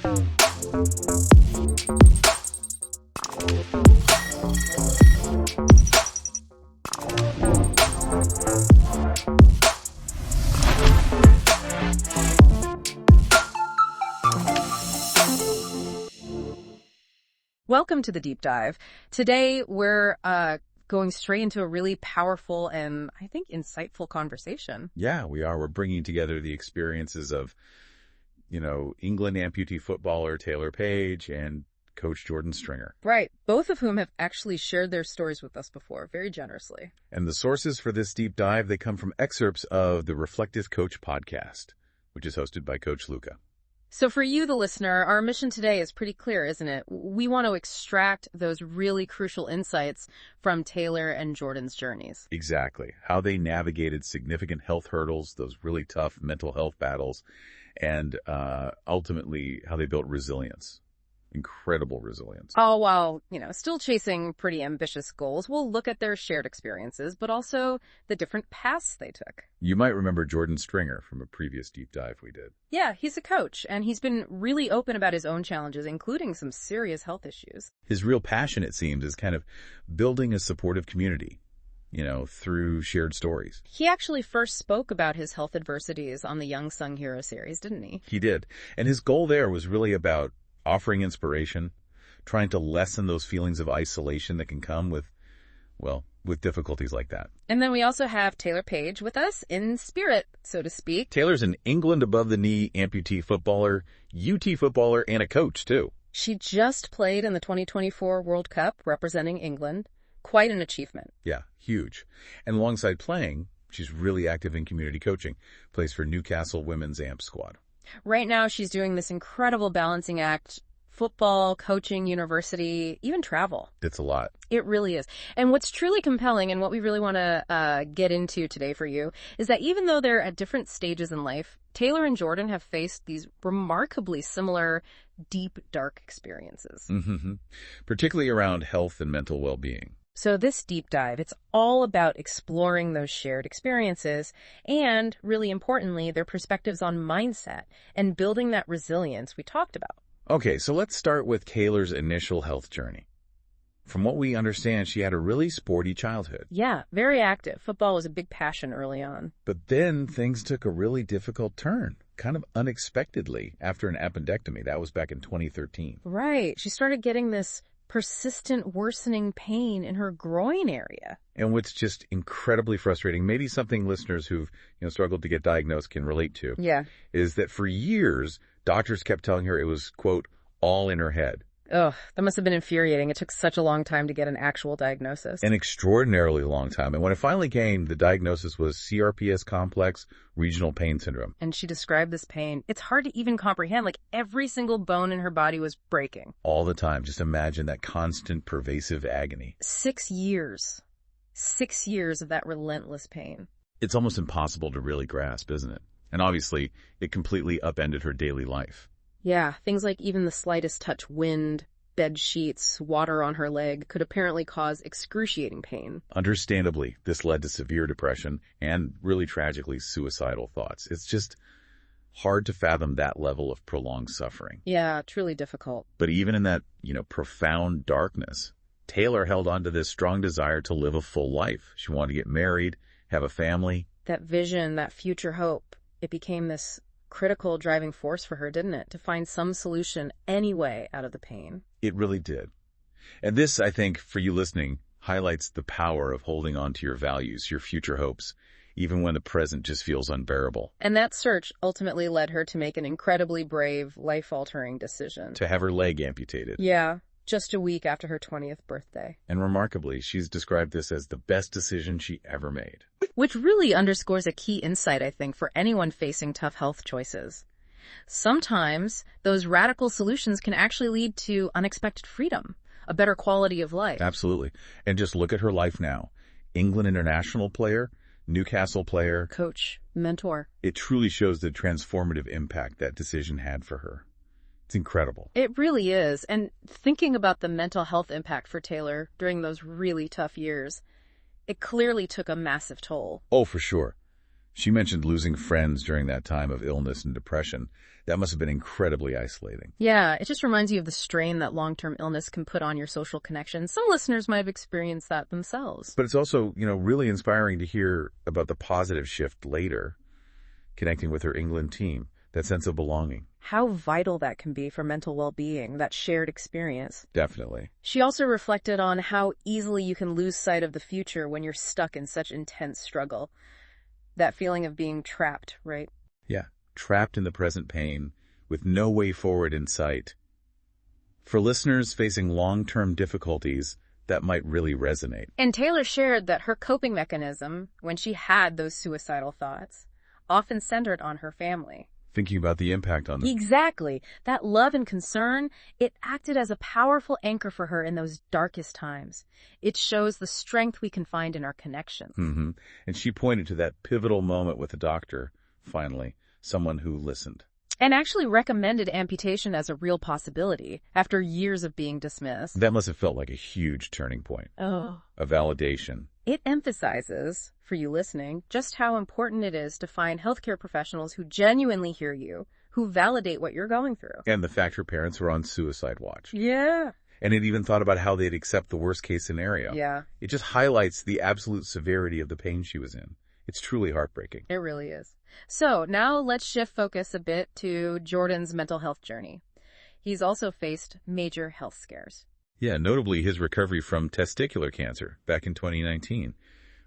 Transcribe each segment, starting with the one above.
Welcome to the Deep Dive. Today, we're going straight into a really powerful and, I think, insightful conversation. Yeah, we are. We're bringing together the experiences of, England amputee footballer Tayla Paige and Coach Jordan Stringer. Right. Both of whom have actually shared their stories with us before, very generously. And the sources for this deep dive, they come from excerpts of the Reflective Coach podcast, which is hosted by Coach Luca. So for you, the listener, our mission today is pretty clear, isn't it? We want to extract those really crucial insights from Tayla and Jordan's journeys. Exactly. How they navigated significant health hurdles, those really tough mental health battles, and ultimately how they built resilience. Incredible resilience. All while, still chasing pretty ambitious goals. We'll look at their shared experiences, but also the different paths they took. You might remember Jordan Stringer from a previous deep dive we did. Yeah, he's a coach, and he's been really open about his own challenges, including some serious health issues. His real passion, it seems, is kind of building a supportive community, through shared stories. He actually first spoke about his health adversities on the Young Sung Hero series, didn't he? He did. And his goal there was really about offering inspiration, trying to lessen those feelings of isolation that can come with difficulties like that. And then we also have Tayla Paige with us in spirit, so to speak. Tayla's an England above-the-knee amputee footballer, UT footballer, and a coach, too. She just played in the 2024 World Cup representing England. Quite an achievement. Yeah, huge. And alongside playing, she's really active in community coaching, plays for Newcastle Women's AMP squad. Right now, she's doing this incredible balancing act: football, coaching, university, even travel. It's a lot. It really is. And what's truly compelling, and what we really want to get into today for you, is that even though they're at different stages in life, Tayla and Jordan have faced these remarkably similar, deep, dark experiences. Mm-hmm. Particularly around health and mental well-being. So this deep dive, it's all about exploring those shared experiences and, really importantly, their perspectives on mindset and building that resilience we talked about. Okay, so let's start with Tayla's initial health journey. From what we understand, she had a really sporty childhood. Yeah, very active. Football was a big passion early on. But then things took a really difficult turn, kind of unexpectedly, after an appendectomy. That was back in 2013. Right. She started getting this persistent worsening pain in her groin area. And what's just incredibly frustrating, maybe something listeners who've struggled to get diagnosed can relate to, is that for years, doctors kept telling her it was, quote, all in her head. Ugh, that must have been infuriating. It took such a long time to get an actual diagnosis. An extraordinarily long time. And when it finally came, the diagnosis was CRPS complex regional pain syndrome. And she described this pain. It's hard to even comprehend. Like, every single bone in her body was breaking. All the time. Just imagine that constant, pervasive agony. 6 years. 6 years of that relentless pain. It's almost impossible to really grasp, isn't it? And obviously, it completely upended her daily life. Yeah, things like even the slightest touch wind, bed sheets, water on her leg could apparently cause excruciating pain. Understandably, this led to severe depression and, really tragically, suicidal thoughts. It's just hard to fathom that level of prolonged suffering. Yeah, truly difficult. But even in that, profound darkness, Tayla held on to this strong desire to live a full life. She wanted to get married, have a family. That vision, that future hope, it became this critical driving force for her, didn't it? To find some solution anyway out of the pain. It really did. And this, I think, for you listening, highlights the power of holding on to your values, your future hopes, even when the present just feels unbearable. And that search ultimately led her to make an incredibly brave, life-altering decision. To have her leg amputated. Yeah, just a week after her 20th birthday. And remarkably, she's described this as the best decision she ever made. Which really underscores a key insight, I think, for anyone facing tough health choices. Sometimes those radical solutions can actually lead to unexpected freedom, a better quality of life. Absolutely. And just look at her life now. England international player, Newcastle player. Coach, mentor. It truly shows the transformative impact that decision had for her. It's incredible. It really is. And thinking about the mental health impact for Tayla during those really tough years, it clearly took a massive toll. Oh, for sure. She mentioned losing friends during that time of illness and depression. That must have been incredibly isolating. Yeah, it just reminds you of the strain that long-term illness can put on your social connections. Some listeners might have experienced that themselves. But it's also, really inspiring to hear about the positive shift later, connecting with her England team, that sense of belonging. How vital that can be for mental well-being, that shared experience. Definitely. She also reflected on how easily you can lose sight of the future when you're stuck in such intense struggle. That feeling of being trapped, right? Yeah, trapped in the present pain, with no way forward in sight. For listeners facing long-term difficulties, that might really resonate. And Tayla shared that her coping mechanism, when she had those suicidal thoughts, often centered on her family. Thinking about the impact on them. Exactly. That love and concern, it acted as a powerful anchor for her in those darkest times. It shows the strength we can find in our connections. Mm-hmm. And she pointed to that pivotal moment with the doctor, finally, someone who listened. And actually recommended amputation as a real possibility after years of being dismissed. That must have felt like a huge turning point. Oh. A validation. It emphasizes, for you listening, just how important it is to find healthcare professionals who genuinely hear you, who validate what you're going through. And the fact her parents were on suicide watch. Yeah. And it even thought about how they'd accept the worst case scenario. Yeah. It just highlights the absolute severity of the pain she was in. It's truly heartbreaking. It really is. So now let's shift focus a bit to Jordan's mental health journey. He's also faced major health scares. Yeah, notably his recovery from testicular cancer back in 2019,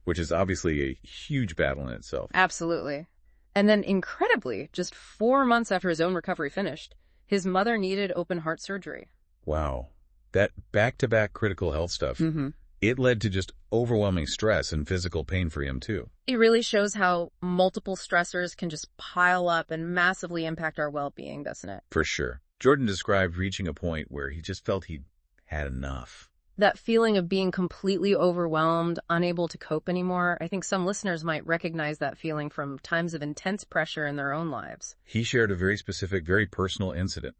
which is obviously a huge battle in itself. Absolutely. And then incredibly, just 4 months after his own recovery finished, his mother needed open heart surgery. Wow. That back-to-back critical health stuff, it led to just overwhelming stress and physical pain for him too. It really shows how multiple stressors can just pile up and massively impact our well-being, doesn't it? For sure. Jordan described reaching a point where he just felt he'd had enough. That feeling of being completely overwhelmed, unable to cope anymore, I think some listeners might recognize that feeling from times of intense pressure in their own lives. He shared a very specific, very personal incident,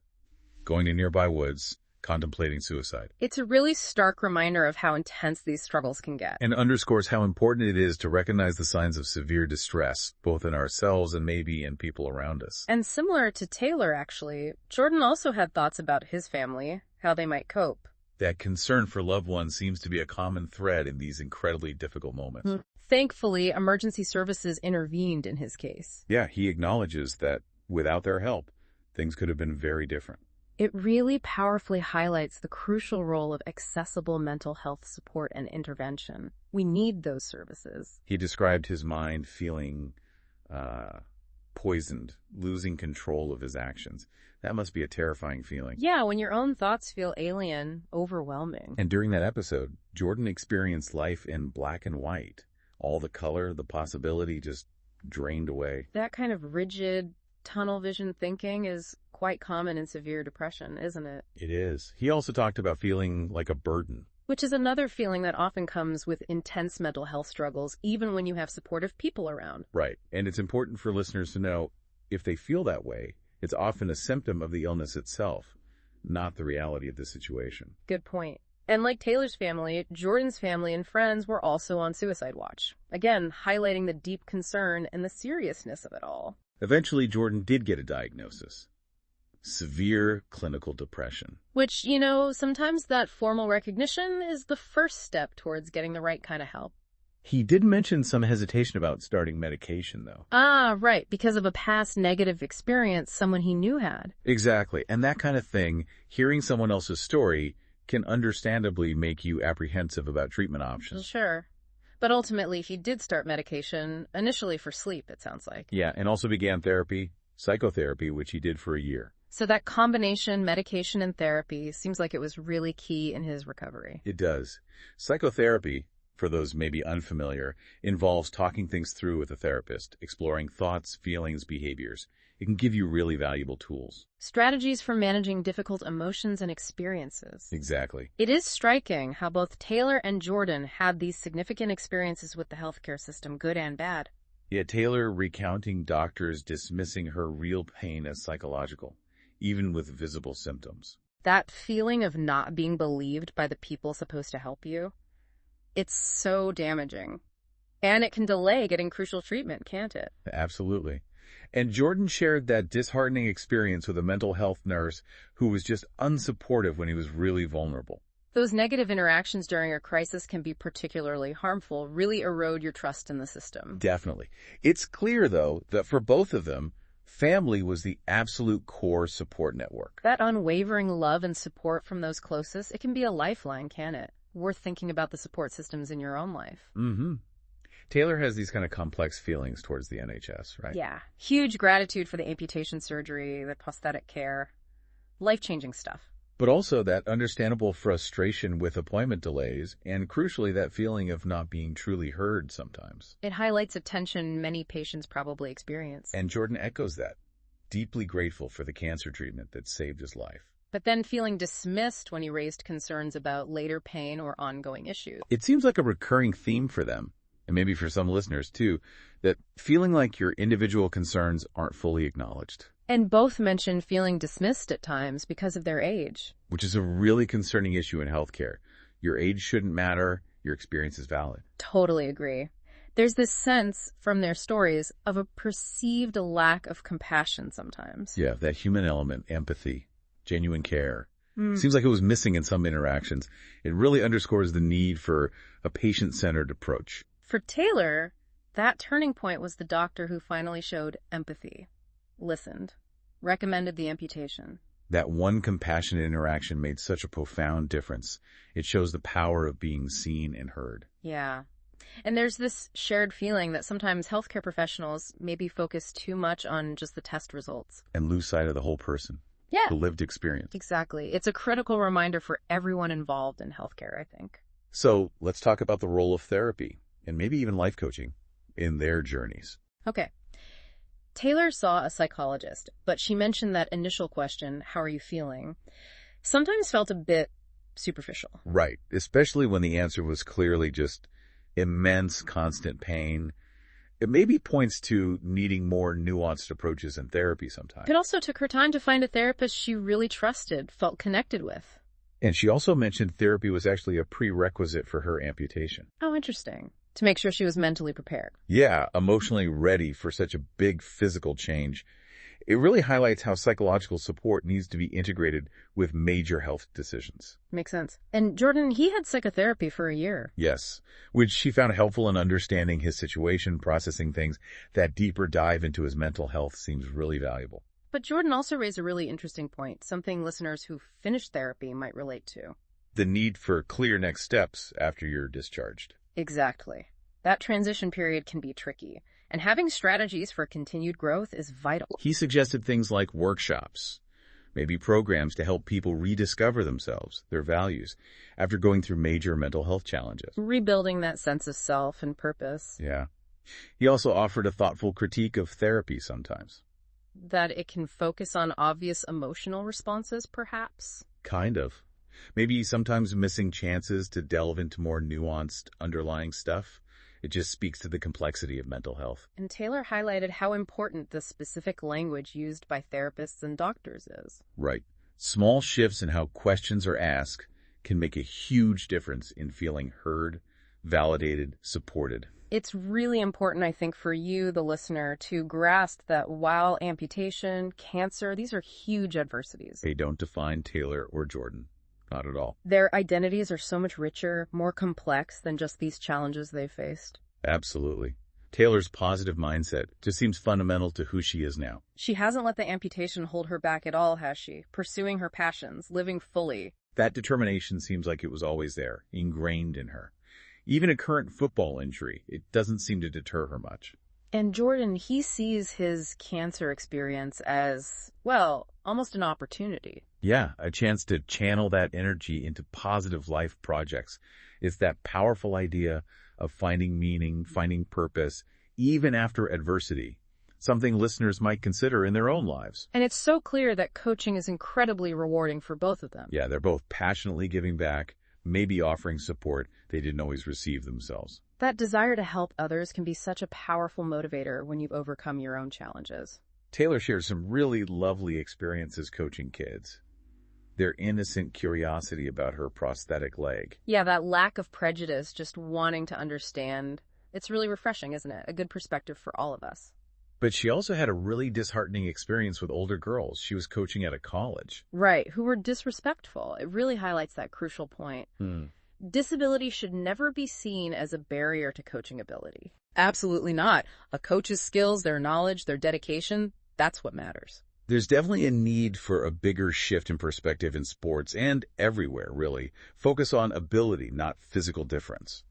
going to nearby woods, contemplating suicide. It's a really stark reminder of how intense these struggles can get. And underscores how important it is to recognize the signs of severe distress, both in ourselves and maybe in people around us. And similar to Taylor, actually, Jordan also had thoughts about his family, how they might cope. That concern for loved ones seems to be a common thread in these incredibly difficult moments. Thankfully, emergency services intervened in his case. Yeah, he acknowledges that without their help, things could have been very different. It really powerfully highlights the crucial role of accessible mental health support and intervention. We need those services. He described his mind feeling poisoned, losing control of his actions. That must be a terrifying feeling. Yeah, when your own thoughts feel alien, overwhelming. And during that episode, Jordan experienced life in black and white. All the color, the possibility just drained away. That kind of rigid, tunnel vision thinking is quite common in severe depression, isn't it? It is. He also talked about feeling like a burden. Which is another feeling that often comes with intense mental health struggles, even when you have supportive people around. Right. And it's important for listeners to know, if they feel that way, it's often a symptom of the illness itself, not the reality of the situation. Good point. And like Taylor's family, Jordan's family and friends were also on suicide watch. Again, highlighting the deep concern and the seriousness of it all. Eventually, Jordan did get a diagnosis. Severe clinical depression. Which, sometimes that formal recognition is the first step towards getting the right kind of help. He did mention some hesitation about starting medication, though. Ah, right, because of a past negative experience someone he knew had. Exactly, and that kind of thing, hearing someone else's story, can understandably make you apprehensive about treatment options. Sure. But ultimately, he did start medication, initially for sleep, it sounds like. Yeah, and also began therapy, psychotherapy, which he did for a year. So that combination, medication and therapy, seems like it was really key in his recovery. It does. Psychotherapy, for those maybe unfamiliar, involves talking things through with a therapist, exploring thoughts, feelings, behaviors. It can give you really valuable tools. Strategies for managing difficult emotions and experiences. Exactly. It is striking how both Taylor and Jordan had these significant experiences with the healthcare system, good and bad. Yet Taylor recounting doctors dismissing her real pain as psychological, even with visible symptoms. That feeling of not being believed by the people supposed to help you, it's so damaging. And it can delay getting crucial treatment, can't it? Absolutely. And Jordan shared that disheartening experience with a mental health nurse who was just unsupportive when he was really vulnerable. Those negative interactions during a crisis can be particularly harmful, really erode your trust in the system. Definitely. It's clear, though, that for both of them, family was the absolute core support network. That unwavering love and support from those closest, it can be a lifeline, can it? Worth thinking about the support systems in your own life. Mm-hmm. Tayla has these kind of complex feelings towards the NHS, right? Yeah. Huge gratitude for the amputation surgery, the prosthetic care. Life-changing stuff. But also that understandable frustration with appointment delays, and crucially that feeling of not being truly heard sometimes. It highlights a tension many patients probably experience. And Jordan echoes that, deeply grateful for the cancer treatment that saved his life. But then feeling dismissed when he raised concerns about later pain or ongoing issues. It seems like a recurring theme for them, and maybe for some listeners too, that feeling like your individual concerns aren't fully acknowledged. And both mention feeling dismissed at times because of their age. Which is a really concerning issue in healthcare. Your age shouldn't matter. Your experience is valid. Totally agree. There's this sense from their stories of a perceived lack of compassion sometimes. Yeah, that human element, empathy, genuine care. Seems like it was missing in some interactions. It really underscores the need for a patient-centered approach. For Tayla, that turning point was the doctor who finally showed empathy. Listened, recommended the amputation. That one compassionate interaction made such a profound difference. It shows the power of being seen and heard. Yeah. And there's this shared feeling that sometimes healthcare professionals maybe focus too much on just the test results. And lose sight of the whole person. Yeah. The lived experience. Exactly. It's a critical reminder for everyone involved in healthcare, I think. So let's talk about the role of therapy, and maybe even life coaching, in their journeys. Okay. Tayla saw a psychologist, but she mentioned that initial question, how are you feeling, sometimes felt a bit superficial. Right, especially when the answer was clearly just immense, constant pain. It maybe points to needing more nuanced approaches in therapy sometimes. It also took her time to find a therapist she really trusted, felt connected with. And she also mentioned therapy was actually a prerequisite for her amputation. Oh, interesting. To make sure she was mentally prepared. Yeah, emotionally ready for such a big physical change. It really highlights how psychological support needs to be integrated with major health decisions. Makes sense. And Jordan, he had psychotherapy for a year. Yes, which she found helpful in understanding his situation, processing things. That deeper dive into his mental health seems really valuable. But Jordan also raised a really interesting point, something listeners who finished therapy might relate to. The need for clear next steps after you're discharged. Exactly. That transition period can be tricky, and having strategies for continued growth is vital. He suggested things like workshops, maybe programs to help people rediscover themselves, their values, after going through major mental health challenges. Rebuilding that sense of self and purpose. Yeah. He also offered a thoughtful critique of therapy sometimes. That it can focus on obvious emotional responses, perhaps? Kind of. Maybe sometimes missing chances to delve into more nuanced underlying stuff. It just speaks to the complexity of mental health. And Tayla highlighted how important the specific language used by therapists and doctors is. Right. Small shifts in how questions are asked can make a huge difference in feeling heard, validated, supported. It's really important, I think, for you, the listener, to grasp that while amputation, cancer, these are huge adversities. They don't define Tayla or Jordan. Not at all. Their identities are so much richer, more complex than just these challenges they faced. Absolutely. Tayla's positive mindset just seems fundamental to who she is now. She hasn't let the amputation hold her back at all, has she? Pursuing her passions, living fully. That determination seems like it was always there, ingrained in her. Even a current football injury, it doesn't seem to deter her much. And Jordan, he sees his cancer experience as, well, almost an opportunity. Yeah, a chance to channel that energy into positive life projects. It's that powerful idea of finding meaning, finding purpose, even after adversity. Something listeners might consider in their own lives. And it's so clear that coaching is incredibly rewarding for both of them. Yeah, they're both passionately giving back, maybe offering support they didn't always receive themselves. That desire to help others can be such a powerful motivator when you've overcome your own challenges. Tayla shares some really lovely experiences coaching kids. Their innocent curiosity about her prosthetic leg. Yeah, that lack of prejudice, just wanting to understand It's really refreshing, isn't it? A good perspective for all of us. But she also had a really disheartening experience with older girls. She was coaching at a college. Right, who were disrespectful. It really highlights that crucial point. Disability should never be seen as a barrier to coaching ability. Absolutely not. A coach's skills, their knowledge, their dedication, that's what matters. There's definitely a need for a bigger shift in perspective in sports and everywhere, really. Focus on ability, not physical difference.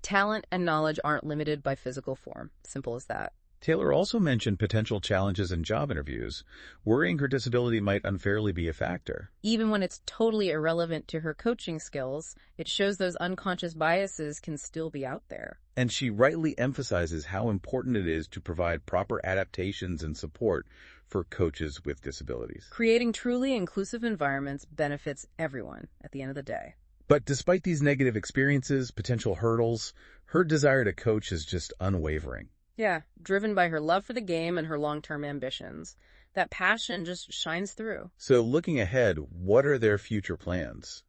Talent and knowledge aren't limited by physical form. Simple as that. Taylor also mentioned potential challenges in job interviews, worrying her disability might unfairly be a factor. Even when it's totally irrelevant to her coaching skills, it shows those unconscious biases can still be out there. And she rightly emphasizes how important it is to provide proper adaptations and support for coaches with disabilities. Creating truly inclusive environments benefits everyone at the end of the day. But despite these negative experiences, potential hurdles, her desire to coach is just unwavering. Yeah, driven by her love for the game and her long-term ambitions. That passion just shines through. So looking ahead, what are their future plans?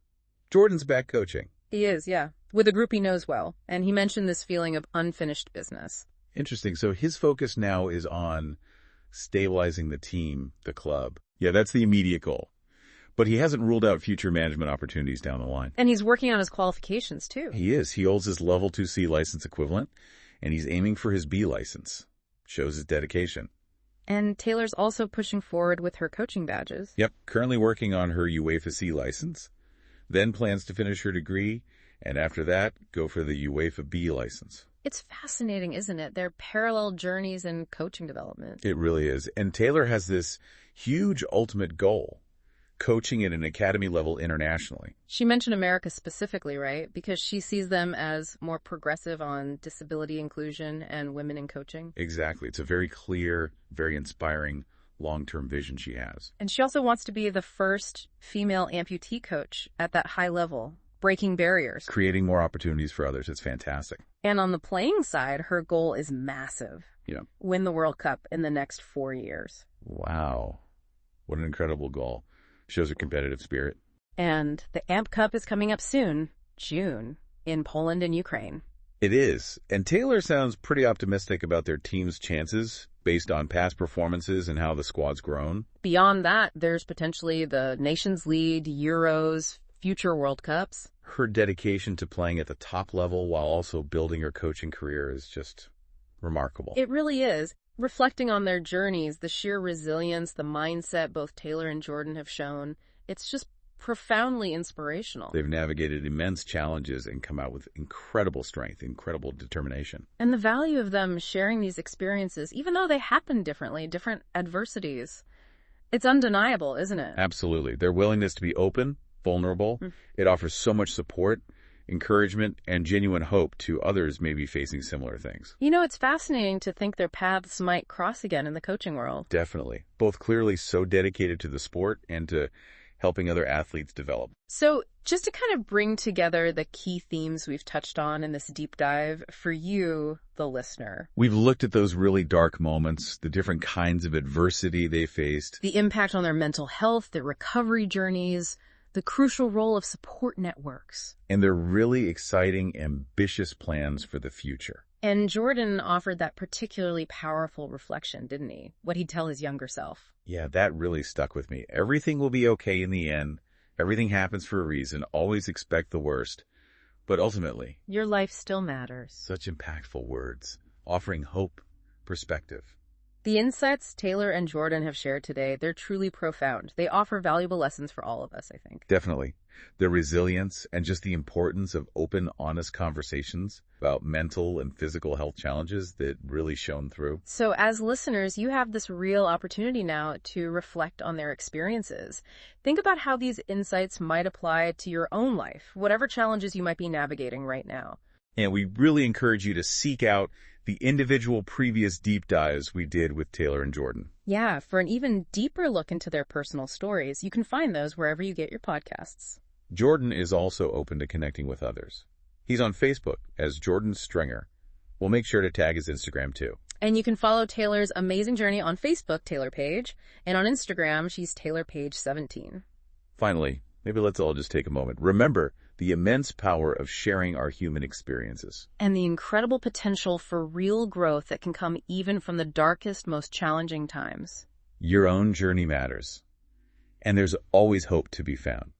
Jordan's back coaching. He is, yeah, with a group he knows well, and he mentioned this feeling of unfinished business. Interesting. So his focus now is on stabilizing the team, the club. Yeah, that's the immediate goal. But he hasn't ruled out future management opportunities down the line. And he's working on his qualifications, too. He is. He holds his level 2C license equivalent, and he's aiming for his B license. Shows his dedication. And Taylor's also pushing forward with her coaching badges. Yep, currently working on her UEFA C license, then plans to finish her degree, and after that, go for the UEFA B license. It's fascinating, isn't it? They're parallel journeys in coaching development. It really is. And Taylor has this huge ultimate goal, coaching at an academy level internationally. She mentioned America specifically, right? Because she sees them as more progressive on disability inclusion and women in coaching. Exactly. It's a very clear, very inspiring long-term vision she has. And she also wants to be the first female amputee coach at that high level, breaking barriers. Creating more opportunities for others. It's fantastic. And on the playing side, her goal is massive. Yeah. Win the World Cup in the next 4 years. Wow. What an incredible goal. Shows her competitive spirit. And the AMP Cup is coming up soon, June, in Poland and Ukraine. It is. And Taylor sounds pretty optimistic about their team's chances based on past performances and how the squad's grown. Beyond that, there's potentially the Nations League, Euros, future World Cups. Her dedication to playing at the top level while also building her coaching career is just remarkable. It really is. Reflecting on their journeys, the sheer resilience, the mindset both Taylor and Jordan have shown, it's just profoundly inspirational. They've navigated immense challenges and come out with incredible strength, incredible determination. And the value of them sharing these experiences, even though they happen differently, different adversities, it's undeniable, isn't it? Absolutely. Their willingness to be open, vulnerable, it offers so much support, encouragement, and genuine hope to others maybe facing similar things. You know, it's fascinating to think their paths might cross again in the coaching world. Definitely. Both clearly so dedicated to the sport and to helping other athletes develop. So just to kind of bring together the key themes we've touched on in this deep dive for you, the listener. We've looked at those really dark moments, the different kinds of adversity they faced, The impact on their mental health, their recovery journeys, the crucial role of support networks. and their really exciting, ambitious plans for the future. And Jordan offered that particularly powerful reflection, didn't he? What he'd tell his younger self. Yeah, that really stuck with me. Everything will be okay in the end. Everything happens for a reason. Always expect the worst. But ultimately, Your life still matters. such impactful words, offering hope, perspective. The insights Taylor and Jordan have shared today, they're truly profound. They offer valuable lessons for all of us, I think. Definitely. Their resilience and just the importance of open, honest conversations about mental and physical health challenges that really shone through. So as listeners, you have this real opportunity now to reflect on their experiences. Think about how these insights might apply to your own life, whatever challenges you might be navigating right now. And we really encourage you to seek out the individual previous deep dives we did with Taylor and Jordan. Yeah, for an even deeper look into their personal stories, you can find those wherever you get your podcasts. Jordan is also open to connecting with others. He's on Facebook as Jordan Stringer. We'll make sure to tag his Instagram too. And you can follow Taylor's amazing journey on Facebook, Taylor Page, and on Instagram, she's Taylor Page 17. Finally, maybe let's all just take a moment. Remember the immense power of sharing our human experiences. And the incredible potential for real growth that can come even from the darkest, most challenging times. Your own journey matters, and there's always hope to be found.